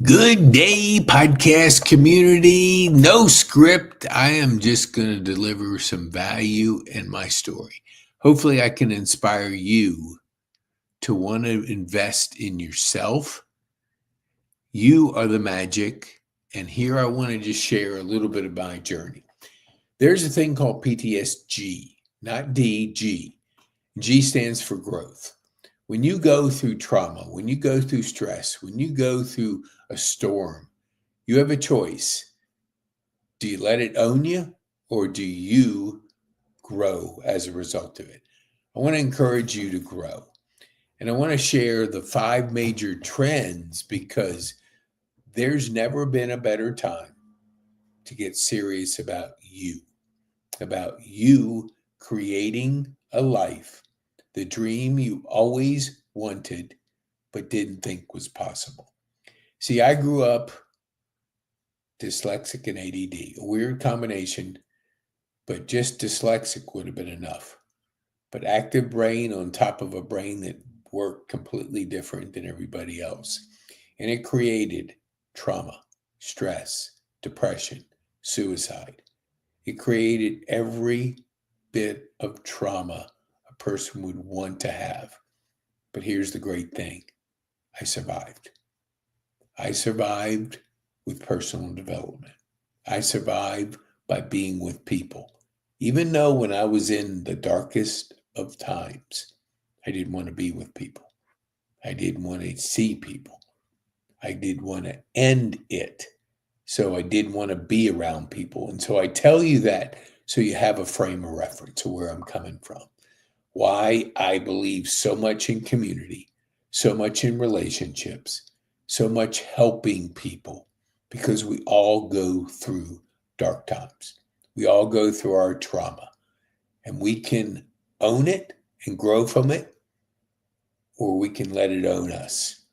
Good day, podcast community. No script. I am just going to deliver some value in my story. Hopefully, I can inspire you to want to invest in yourself. You are the magic. And here I want to just share a little bit of my journey. There's a thing called PTSG, not D, G. G stands for growth. When you go through trauma, when you go through stress, when you go through a storm, you have a choice. Do you let it own you or do you grow as a result of it? I want to encourage you to grow. And I want to share the 5 major trends because there's never been a better time to get serious about you creating a life, the dream you always wanted but didn't think was possible. See, I grew up dyslexic and ADD, a weird combination, but just dyslexic would have been enough. But active brain on top of a brain that worked completely different than everybody else. And it created trauma, stress, depression, suicide. It created every bit of trauma a person would want to have. But here's the great thing. I survived. I survived with personal development. I survived by being with people. Even though when I was in the darkest of times, I didn't want to be with people. I didn't want to see people. I did want to end it. So I didn't want to be around people. And so I tell you that so you have a frame of reference of where I'm coming from. Why I believe so much in community, so much in relationships, so much helping people, because we all go through dark times. We all go through our trauma, and we can own it and grow from it, or we can let it own us.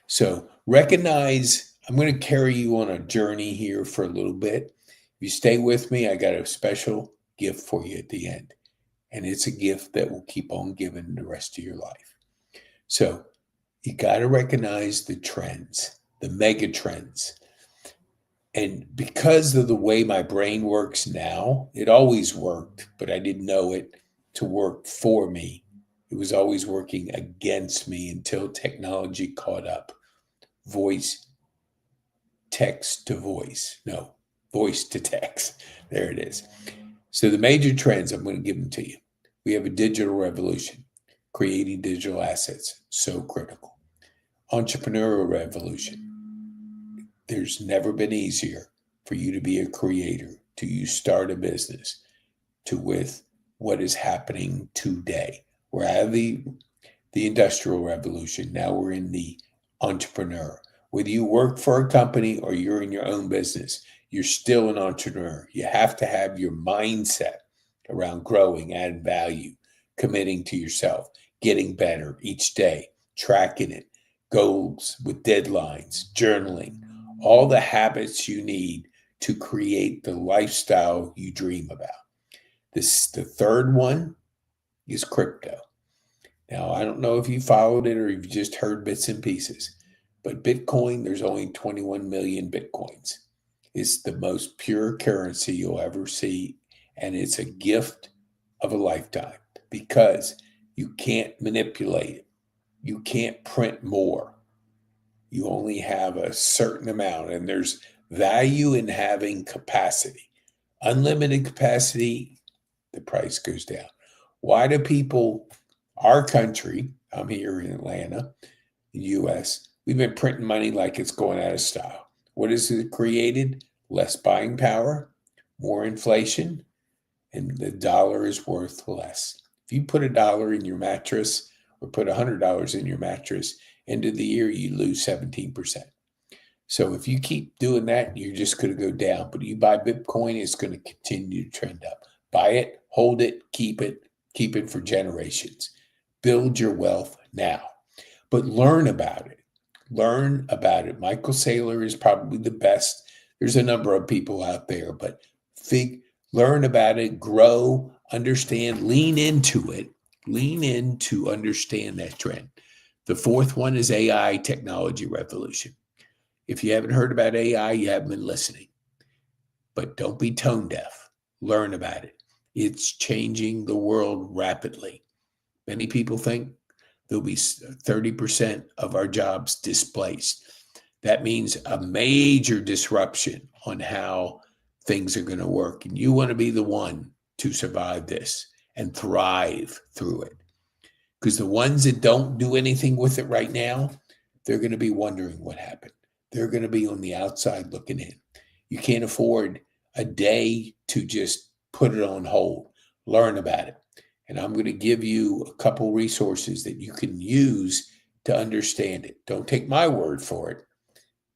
So recognize I'm going to carry you on a journey here for a little bit. If you stay with me, I got a special gift for you at the end. And it's a gift that will keep on giving the rest of your life. So you got to recognize the trends, the mega trends. And because of the way my brain works now, it always worked, but I didn't know it to work for me. It was always working against me until technology caught up. Voice, text to voice. No, voice to text. There it is. So the major trends, I'm going to give them to you. We have a digital revolution, creating digital assets, so critical. Entrepreneurial revolution. There's never been easier for you to be a creator, to you start a business, to with what is happening today. We're out of the industrial revolution. Now we're in the entrepreneur. Whether you work for a company or you're in your own business, you're still an entrepreneur. You have to have your mindset around growing, adding value, committing to yourself, getting better each day, tracking it, goals with deadlines, journaling, all the habits you need to create the lifestyle you dream about. The third one is crypto. Now, I don't know if you followed it or you've just heard bits and pieces, but Bitcoin, there's only 21 million Bitcoins. It's the most pure currency you'll ever see, and it's a gift of a lifetime because you can't manipulate it. You can't print more. You only have a certain amount, and there's value in having capacity. Unlimited capacity, the price goes down. Why do people, our country, I'm here in Atlanta, the US, we've been printing money like it's going out of style. What has it created? Less buying power, more inflation, and the dollar is worth less. If you put $1 in your mattress or put $100 in your mattress, end of the year, you lose 17%. So if you keep doing that, you're just going to go down. But you buy Bitcoin, it's going to continue to trend up. Buy it, hold it, keep it for generations. Build your wealth now. But learn about it. Learn about it. Michael Saylor is probably the best. There's a number of people out there, but learn about it, grow, understand, lean into it. Lean in to understand that trend. The fourth one is AI technology revolution. If you haven't heard about AI, you haven't been listening. But don't be tone deaf. Learn about it. It's changing the world rapidly. Many people think there'll be 30% of our jobs displaced. That means a major disruption on how things are going to work. And you want to be the one to survive this and thrive through it. Because the ones that don't do anything with it right now, they're going to be wondering what happened. They're going to be on the outside looking in. You can't afford a day to just put it on hold. Learn about it. And I'm going to give you a couple resources that you can use to understand it. Don't take my word for it,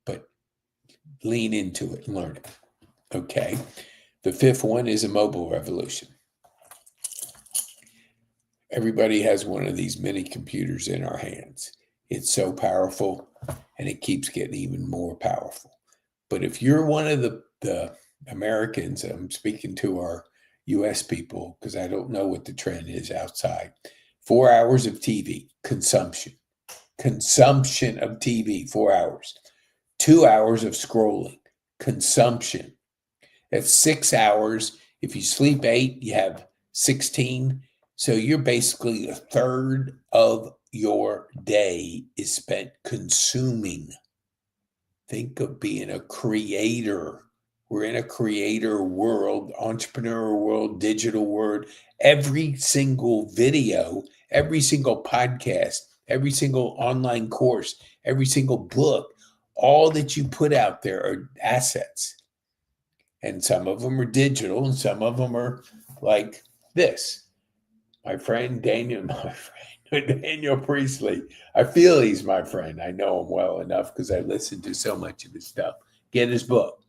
but lean into it and learn it. Okay. The fifth one is a mobile revolution. Everybody has one of these mini computers in our hands. It's so powerful, and it keeps getting even more powerful. But if you're one of the Americans, I'm speaking to our US people because I don't know what the trend is outside. 4 hours of TV consumption of TV, 4 hours. 2 hours of scrolling consumption. That's 6 hours. If you sleep 8, you have 16. So you're basically a third of your day is spent consuming. Think of being a creator. We're in a creator world, entrepreneur world, digital world. Every single video, every single podcast, every single online course, every single book, all that you put out there are assets. And some of them are digital and some of them are like this. My friend Daniel Priestley. I feel he's my friend. I know him well enough because I listened to so much of his stuff. Get his book.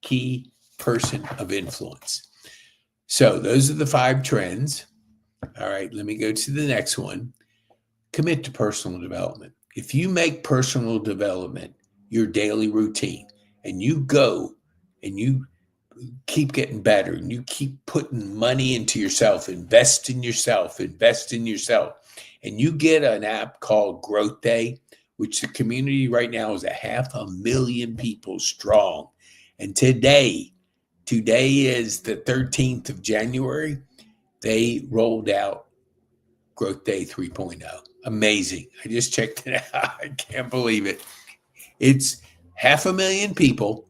Key Person of Influence. So those are the 5 trends. All right, let me go to the next one. Commit to personal development. If you make personal development your daily routine and you go and you keep getting better and you keep putting money into yourself, invest in yourself, and you get an app called Growth Day, which the community right now is 500,000 people strong. And today is the 13th of January. They rolled out Growth Day 3.0. Amazing. I just checked it out. I can't believe it. It's 500,000 people.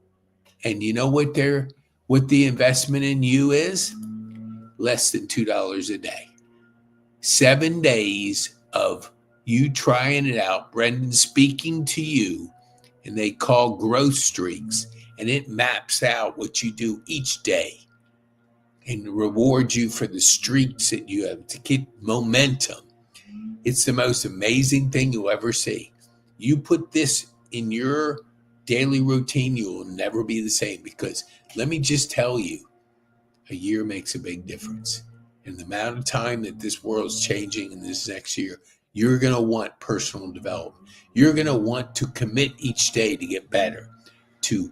And you know what the investment in you is? Less than $2 a day. 7 days of you trying it out, Brendan speaking to you, and they call growth streaks, and it maps out what you do each day and rewards you for the streaks that you have to get momentum. It's the most amazing thing you'll ever see. You put this in your daily routine, you will never be the same, because let me just tell you, a year makes a big difference. And the amount of time that this world's changing in this next year, you're going to want personal development. You're going to want to commit each day to get better, to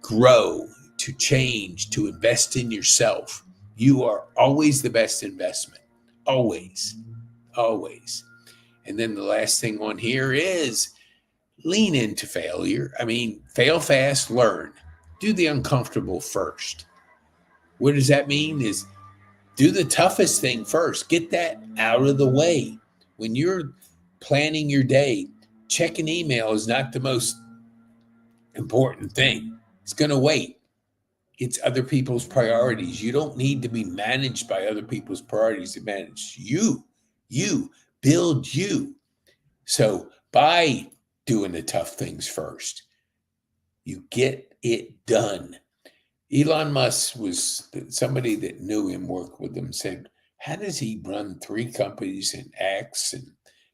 grow, to change, to invest in yourself. You are always the best investment. Always. Always. And then the last thing on here is lean into failure. I mean, fail fast, learn. Do the uncomfortable first. What does that mean? Is do the toughest thing first. Get that out of the way. When you're planning your day, checking email is not the most important thing. It's going to wait. It's other people's priorities. You don't need to be managed by other people's priorities to manage you. You build you. So by doing the tough things first, you get it done. Elon Musk was somebody that knew him, worked with him, said, how does he run 3 companies and X and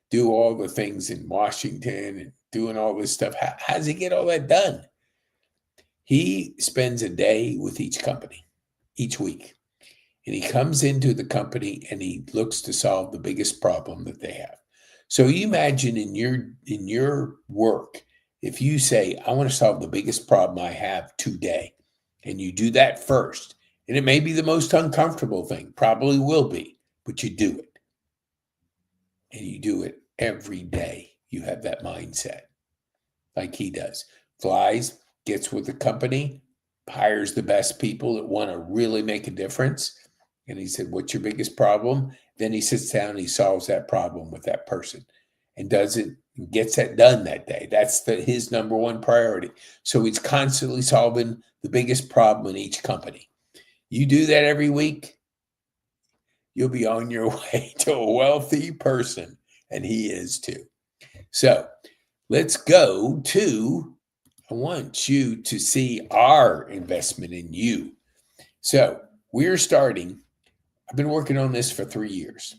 do all the things in Washington and doing all this stuff? How does he get all that done? He spends a day with each company, each week. And he comes into the company and he looks to solve the biggest problem that they have. So you imagine in your work, if you say, I want to solve the biggest problem I have today, and you do that first, and it may be the most uncomfortable thing, probably will be, but you do it. And you do it every day. You have that mindset. like he does. Flies, gets with the company, hires the best people that want to really make a difference. And he said, "What's your biggest problem?" Then he sits down and he solves that problem with that person and does it, gets that done that day. That's his number one priority. So he's constantly solving the biggest problem in each company. You do that every week, you'll be on your way to a wealthy person. And he is too. So let's go to, I want you to see our investment in you. So we're starting, I've been working on this for 3 years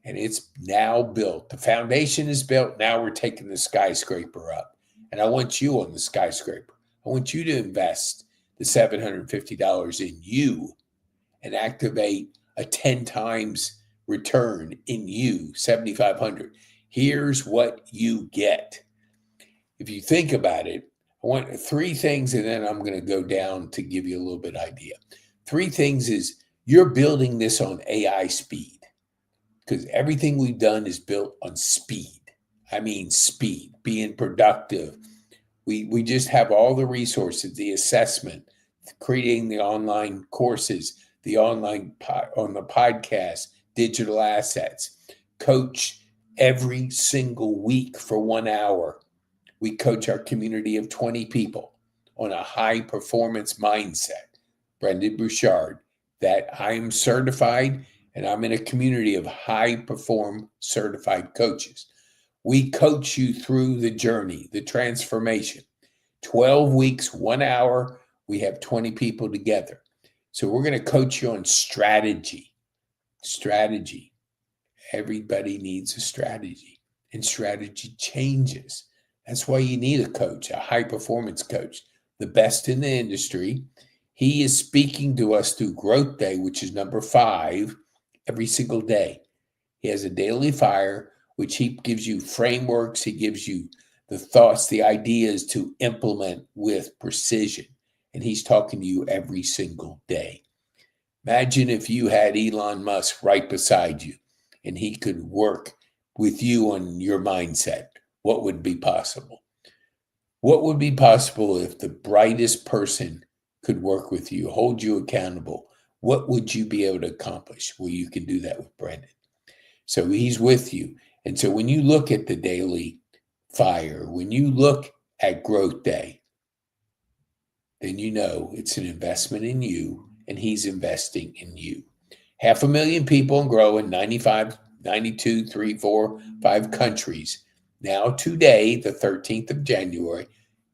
and it's now built. The foundation is built. Now we're taking the skyscraper up. And I want you on the skyscraper. I want you to invest the $750 in you and activate a 10 times return in you, 7,500. Here's what you get. If you think about it, I want 3 things, and then I'm going to go down to give you a little bit idea. 3 things is you're building this on AI speed, because everything we've done is built on speed. I mean, speed, being productive. We just have all the resources, the assessment, creating the online courses, the online on the podcast, digital assets, coach every single week for 1 hour. We coach our community of 20 people on a high performance mindset. Brendon Burchard, that I am certified and I'm in a community of high perform certified coaches. We coach you through the journey, the transformation. 12 weeks, 1 hour, we have 20 people together. So we're going to coach you on strategy. Strategy. Everybody needs a strategy, and strategy changes. That's why you need a coach, a high performance coach, the best in the industry. He is speaking to us through Growth Day, which is number 5, every single day. He has a daily fire, which he gives you frameworks. He gives you the thoughts, the ideas to implement with precision. And he's talking to you every single day. Imagine if you had Elon Musk right beside you and he could work with you on your mindset. What would be possible? What would be possible if the brightest person could work with you, hold you accountable? What would you be able to accomplish? Well, you can do that with Brendon. So he's with you. And so when you look at the daily fire, when you look at Growth Day, then you know it's an investment in you and he's investing in you. 500,000 people and growing, 95, 92, 3, 4, 5 countries. Now today, the 13th of January,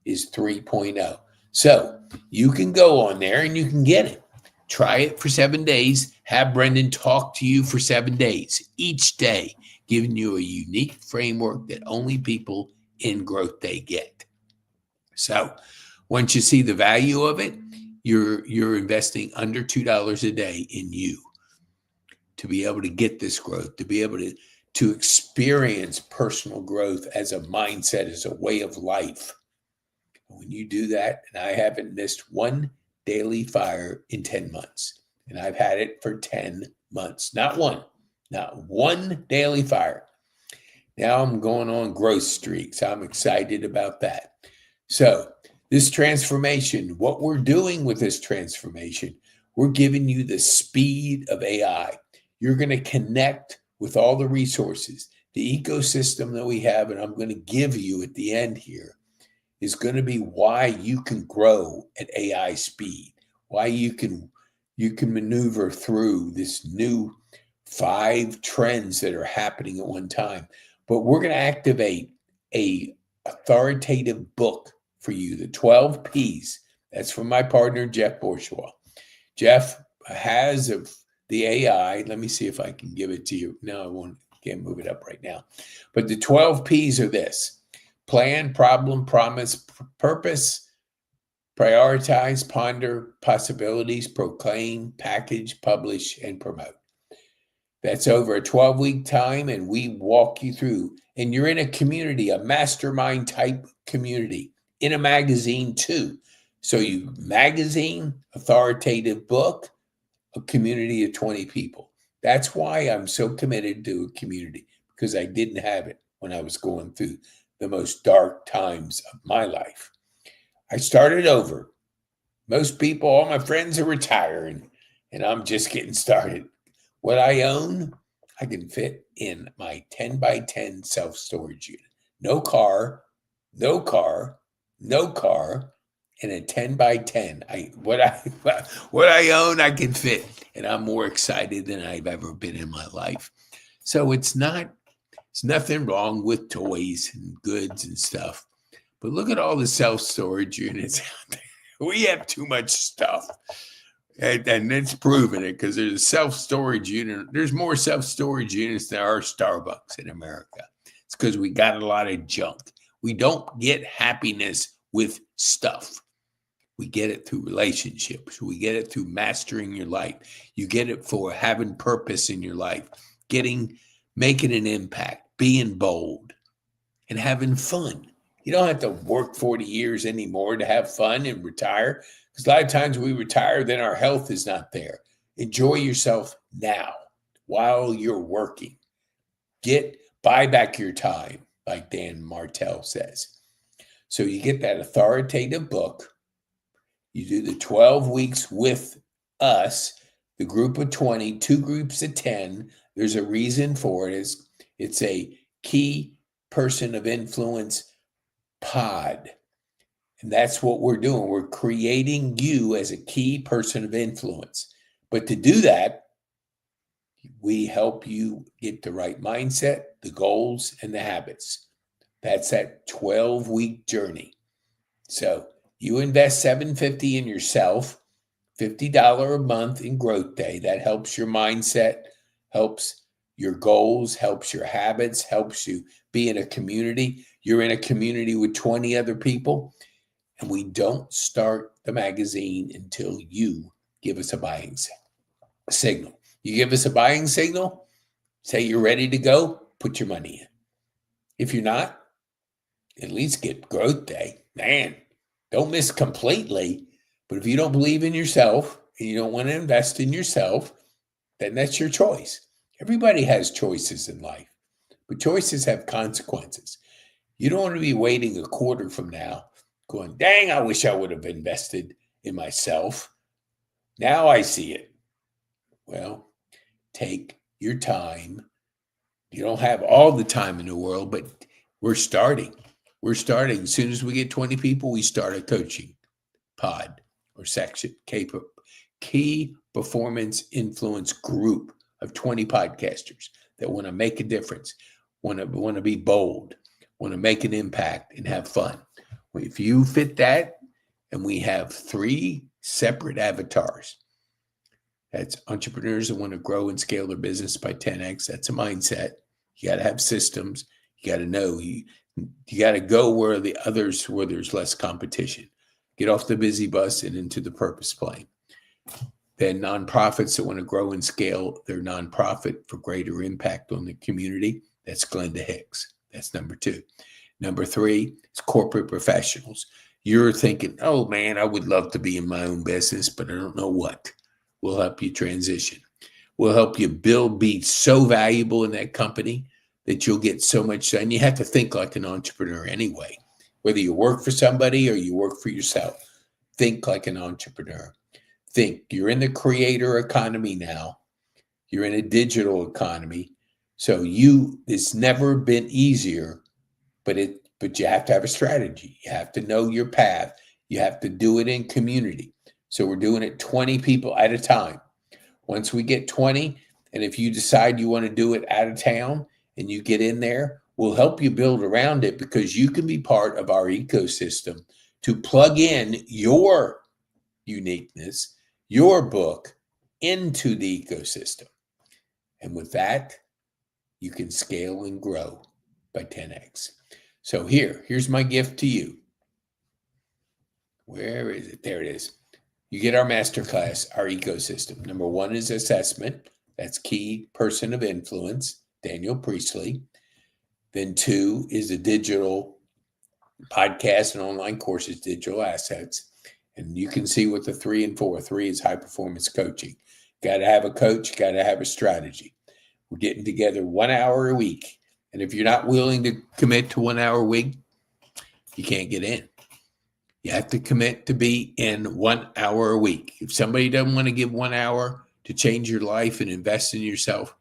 is 3.0. So you can go on there and you can get it. Try it for 7 days. Have Brendon talk to you for 7 days, each day, giving you a unique framework that only people in Growth Day get. So once you see the value of it, you're investing under $2 a day in you to be able to get this growth, to be able to experience personal growth as a mindset, as a way of life. When you do that, and I haven't missed one daily fire in 10 months, and I've had it for 10 months, not one daily fire. Now I'm going on growth streaks. I'm excited about that. So this transformation, what we're doing with this transformation, we're giving you the speed of AI. You're going to connect with all the resources, the ecosystem that we have, and I'm going to give you at the end here is going to be why you can grow at AI speed, why you can maneuver through this new 5 trends that are happening at one time. But we're going to activate a authoritative book for you, the 12 P's. That's from my partner, Jeff Bourgeois. Jeff has the AI. Let me see if I can give it to you. No, can't move it up right now. But the 12 P's are this: plan, problem, promise, purpose, prioritize, ponder, possibilities, proclaim, package, publish, and promote. That's over a 12-week time, and we walk you through. And you're in a community, a mastermind type community, in a magazine too. So you magazine, authoritative book, a community of 20 people. That's why I'm so committed to a community, because I didn't have it when I was going through the most dark times of my life. I started over. Most people, all my friends are retiring, and I'm just getting started. What I own, I can fit in my 10 by 10 self-storage unit. No car, no car, no car, and a 10 by 10. What I own, I can fit, and I'm more excited than I've ever been in my life. So it's nothing wrong with toys and goods and stuff. But look at all the self-storage units out there. We have too much stuff. And it's proven it because there's a self-storage unit. There's more self-storage units than are Starbucks in America. It's because we got a lot of junk. We don't get happiness with stuff. We get it through relationships. We get it through mastering your life. You get it for having purpose in your life, making an impact, being bold, and having fun. You don't have to work 40 years anymore to have fun and retire. Because a lot of times we retire, then our health is not there. Enjoy yourself now while you're working. Buy back your time, like Dan Martell says. So you get that authoritative book. You do the 12 weeks with us, the group of 20, 2 groups of 10. There's a reason for it. It's a key person of influence pod. And that's what we're doing. We're creating you as a key person of influence. But to do that, we help you get the right mindset, the goals, and the habits. That's that 12-week journey. So you invest $750 in yourself, $50 a month in Growth Day. That helps your mindset, helps your goals, helps your habits, helps you be in a community. You're in a community with 20 other people, and we don't start the magazine until you give us a buying signal. You give us a buying signal, say you're ready to go, put your money in. If you're not, at least get Growth Day. Man, don't miss completely. But if you don't believe in yourself and you don't want to invest in yourself, then that's your choice. Everybody has choices in life, but choices have consequences. You don't want to be waiting a quarter from now going, dang, I wish I would have invested in myself. Now I see it. Well, take your time. You don't have all the time in the world, but we're starting. We're starting. As soon as we get 20 people, we start a coaching pod or section, key performance influence group of 20 podcasters that want to make a difference, want to be bold, want to make an impact and have fun. If you fit that, and we have 3 separate avatars. That's entrepreneurs that want to grow and scale their business by 10x. That's a mindset. You got to have systems. You got to know. You got to go where there's less competition. Get off the busy bus and into the purpose plane. Then nonprofits that want to grow and scale their nonprofit for greater impact on the community. That's Glenda Hicks. That's number 2. Number 3 is corporate professionals. You're thinking, oh man, I would love to be in my own business, but I don't know what. We'll help you transition. We'll help you be so valuable in that company that you'll get so much done. You have to think like an entrepreneur anyway. Whether you work for somebody or you work for yourself, think like an entrepreneur. Think you're in the creator economy now. You're in a digital economy. So it's never been easier, but you have to have a strategy. You have to know your path. You have to do it in community. So we're doing it 20 people at a time. Once we get 20, and if you decide you want to do it out of town and you get in there, we'll help you build around it because you can be part of our ecosystem to plug in your uniqueness, your book into the ecosystem. And with that, you can scale and grow by 10x. So here's my gift to you. Where is it? There it is. You get our masterclass, our ecosystem. Number 1 is assessment. That's key person of influence, Daniel Priestley. Then 2 is the digital podcast and online courses, digital assets. And you can see what the 3 and 4. 3 is high performance coaching. Got to have a coach, got to have a strategy. We're getting together 1 hour a week And if you're not willing to commit to 1 hour a week, you can't get in. You have to commit to be in 1 hour a week. If somebody doesn't want to give 1 hour to change your life and invest in yourself,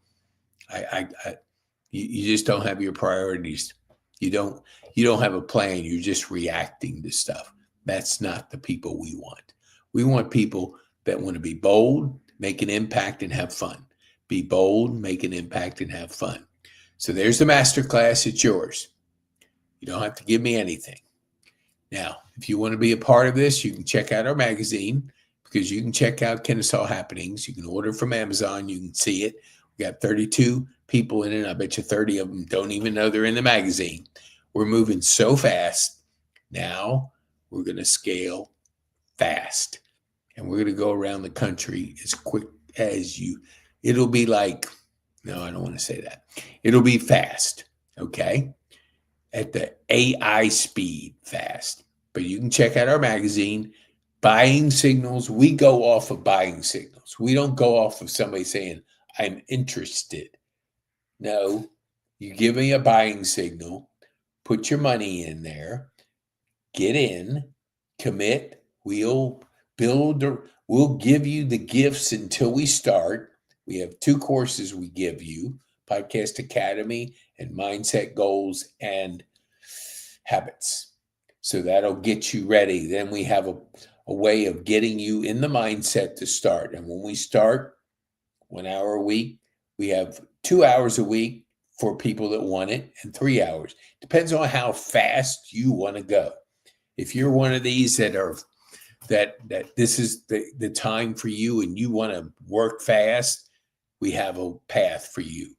you just don't have your priorities. You don't have a plan. You're just reacting to stuff. That's not the people we want. We want people that want to be bold, make an impact, and have fun. Be bold, make an impact, and have fun. So there's the masterclass. It's yours. You don't have to give me anything. Now, if you want to be a part of this, you can check out our magazine, because you can check out Kennesaw Happenings. You can order from Amazon. You can see it. We got 32 people in it. I bet you 30 of them don't even know they're in the magazine. We're moving so fast. Now we're going to scale fast. And we're going to go around the country as quick as you. It'll be like, no, I don't want to say that. It'll be fast, okay? At the AI speed fast. But you can check out our magazine, Buying Signals. We go off of buying signals. We don't go off of somebody saying, I'm interested. No, you give me a buying signal, put your money in there, get in, commit. We'll build, or we'll give you the gifts until we start. We have 2 courses we give you, Podcast Academy and Mindset Goals and Habits. So that'll get you ready. Then we have a way of getting you in the mindset to start. And when we start 1 hour a week, we have 2 hours a week for people that want it, and 3 hours. Depends on how fast you want to go. If you're one of these that this is the time for you and you want to work fast, we have a path for you.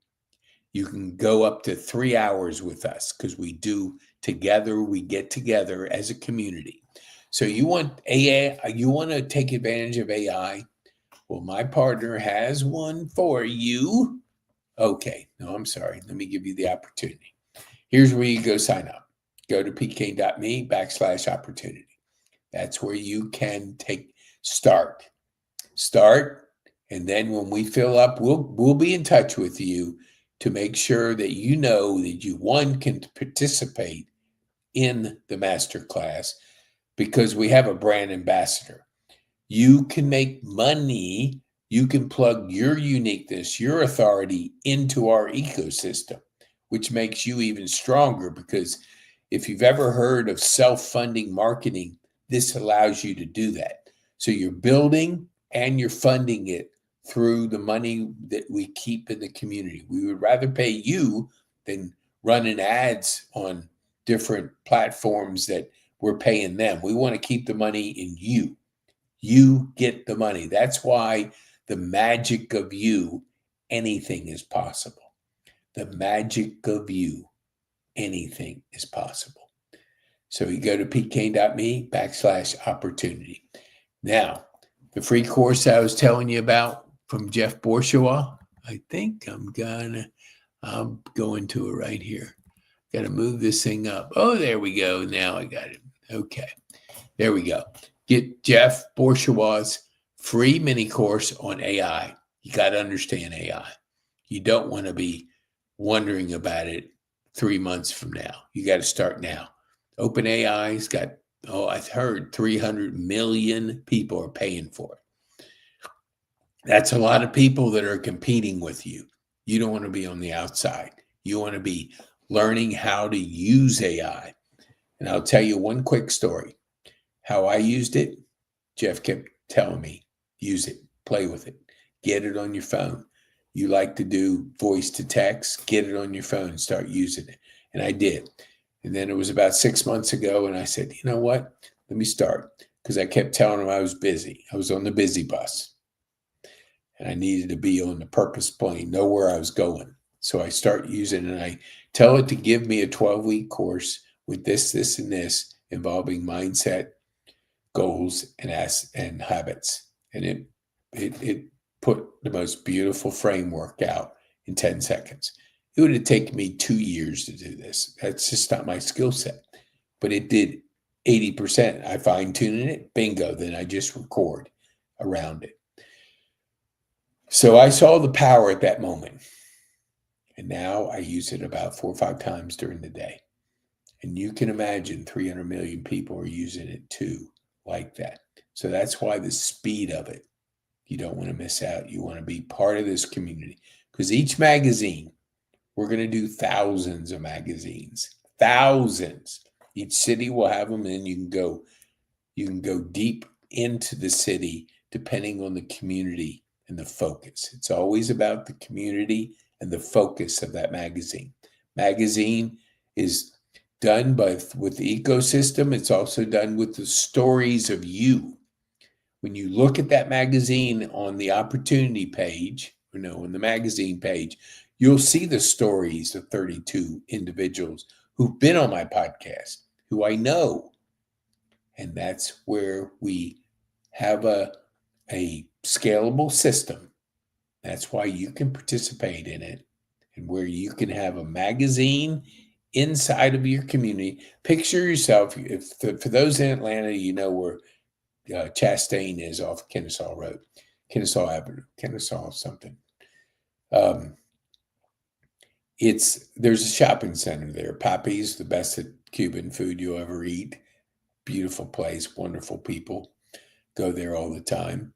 You can go up to 3 hours with us, because we do together. We get together as a community. So you want AI, you want to take advantage of AI? Well, my partner has one for you. Okay. No, I'm sorry. Let me give you the opportunity. Here's where you go sign up. Go to pk.me/opportunity. That's where you can start. And then when we fill up, we'll be in touch with you to make sure that you know that you, one, can participate in the masterclass, because we have a brand ambassador. You can make money. You can plug your uniqueness, your authority into our ecosystem, which makes you even stronger, because if you've ever heard of self-funding marketing, this allows you to do that. So you're building and you're funding it through the money that we keep in the community. We would rather pay you than running ads on different platforms that we're paying them. We want to keep the money in you. You get the money. That's why the magic of you, anything is possible. The magic of you, anything is possible. So you go to pk.me/opportunity. Now, the free course I was telling you about from Jeff Bourgeois, I think I'm going to it right here. Got to move this thing up. Oh, there we go. Now I got it. Okay. There we go. Get Jeff Bourgeois' free mini course on AI. You got to understand AI. You don't want to be wondering about it 3 months from now. You got to start now. OpenAI's got, I've heard 300 million people are paying for it. That's a lot of people that are competing with you. You don't want to be on the outside. You want to be learning how to use AI. And I'll tell you one quick story. How I used it, Jeff kept telling me, use it, play with it, get it on your phone. You like to do voice to text, get it on your phone and start using it. And I did. And then it was about 6 months ago, and I said, you know what? Let me start. Because I kept telling him I was busy. I was on the busy bus. And I needed to be on the purpose plane, know where I was going. So I start using it, and I tell it to give me a 12-week course with this, and this, involving mindset, goals, and habits. And it put the most beautiful framework out in 10 seconds. It would have taken me 2 years to do this. That's just not my skill set. But it did 80%. I fine-tune it, bingo, then I just record around it. So I saw the power at that moment. And now I use it about 4 or 5 times during the day. And you can imagine 300 million people are using it too, like that. So that's why the speed of it, you don't want to miss out. You want to be part of this community. Because each magazine, we're going to do thousands of magazines, thousands. Each city will have them, and you can go deep into the city depending on the community and the focus. It's always about the community and the focus of that magazine. Magazine is done with the ecosystem. It's also done with the stories of you. When you look at that magazine on the opportunity page, on the magazine page, you'll see the stories of 32 individuals who've been on my podcast, who I know. And that's where we have a scalable system. That's why you can participate in it, and where you can have a magazine inside of your community. Picture yourself, for those in Atlanta, where Chastain is off Kennesaw Road, Kennesaw Avenue, Kennesaw something. There's a shopping center there. Papi's, the best at Cuban food you'll ever eat. Beautiful place, wonderful people. Go there all the time.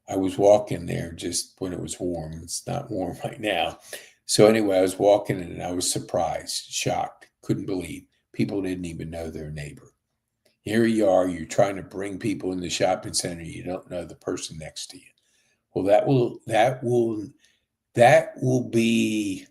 I was walking there just when it was warm. It's not warm right now. So anyway, I was walking and I was surprised, shocked, couldn't believe people didn't even know their neighbor. Here you are, you're trying to bring people in the shopping center. You don't know the person next to you. Well, that will be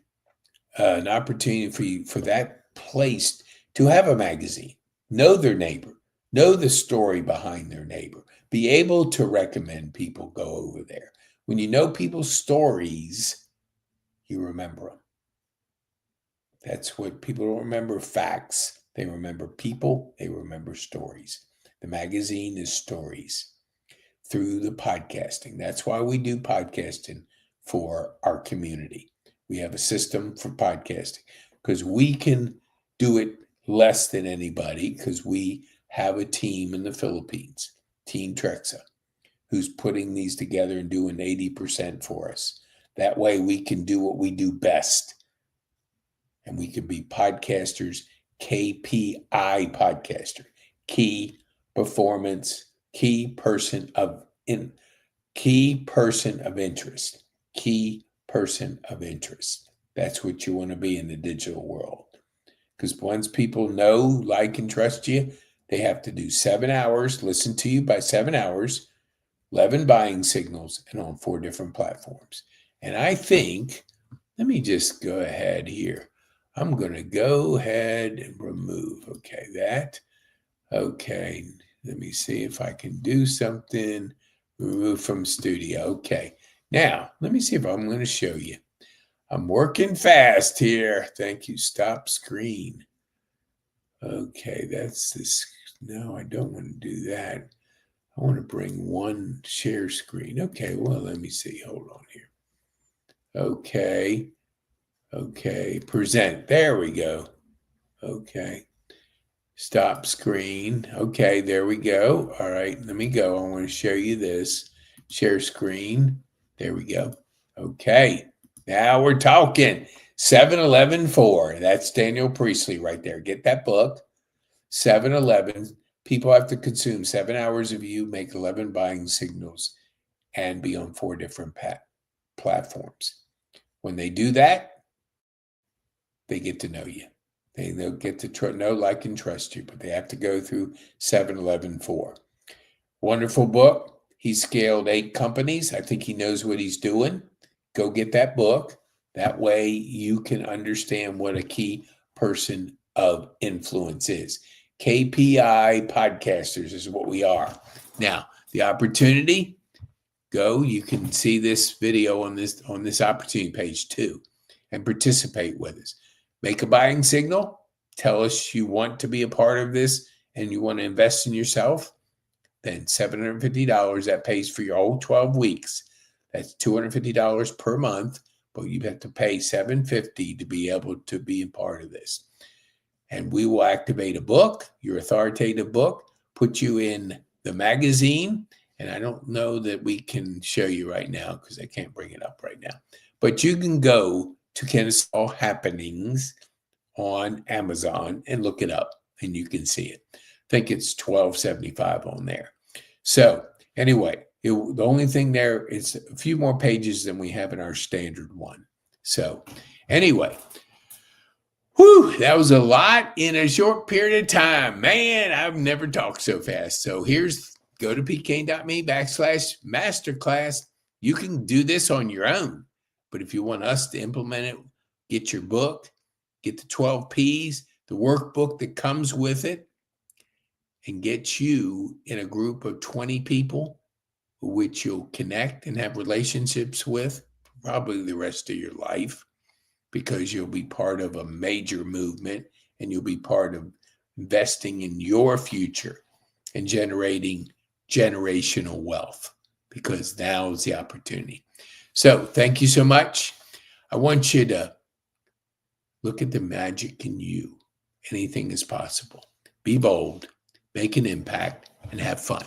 an opportunity for you, for that place to have a magazine, know their neighbor, know the story behind their neighbor, be able to recommend people go over there. When you know people's stories, you remember them. That's what people don't remember, facts. They remember people. They remember stories. The magazine is stories through the podcasting. That's why we do podcasting for our community. We have a system for podcasting because we can do it less than anybody, because we have a team in the Philippines, Team Trexa, who's putting these together and doing 80% for us. That way we can do what we do best. And we can be podcasters, KPI podcaster, key performance, key person of interest, key person of interest. That's what you want to be in the digital world. Because once people know, like, and trust you, they have to do 7 hours, listen to you by 7 hours, 11 buying signals, and on 4 different platforms. And I think, let me just go ahead here. I'm going to go ahead and remove, okay, let me see if I can do something. Remove from studio. Okay. Now, let me see if I'm going to show you. I'm working fast here. Thank you. Stop screen. Okay, that's this. No, I don't want to do that. I want to bring one share screen. Okay, well, let me see. Hold on here. Okay, present. There we go. Okay. Stop screen. Okay, there we go. All right, let me go. I want to show you this. Share screen. There we go. Okay, now we're talking. 7-11-4. That's Daniel Priestley right there. Get that book. 7-11. People have to consume 7 hours of you, make 11 buying signals, and be on 4 different platforms. When they do that, they get to know you. They'll get to know, like, and trust you, but they have to go through 7-11-4. Wonderful book. He scaled 8 companies. I think he knows what he's doing. Go get that book. That way you can understand what a key person of influence is. KPI podcasters is what we are. Now, the opportunity, you can see this video on this opportunity page too, and participate with us. Make a buying signal. Tell us you want to be a part of this and you want to invest in yourself. Then $750, that pays for your whole 12 weeks. That's $250 per month, but you have to pay $750 to be able to be a part of this. And we will activate a book, your authoritative book, put you in the magazine. And I don't know that we can show you right now because I can't bring it up right now. But you can go to Kennesaw Happenings on Amazon and look it up and you can see it. I think it's $12.75 on there. So anyway, the only thing there is a few more pages than we have in our standard one. So anyway, whew, that was a lot in a short period of time. Man, I've never talked so fast. So go to pkane.me/masterclass. You can do this on your own. But if you want us to implement it, get your book, get the 12 Ps, the workbook that comes with it, and get you in a group of 20 people, which you'll connect and have relationships with probably the rest of your life, because you'll be part of a major movement and you'll be part of investing in your future and generating generational wealth, because now is the opportunity. So thank you so much. I want you to look at the magic in you. Anything is possible. Be bold, make an impact, and have fun.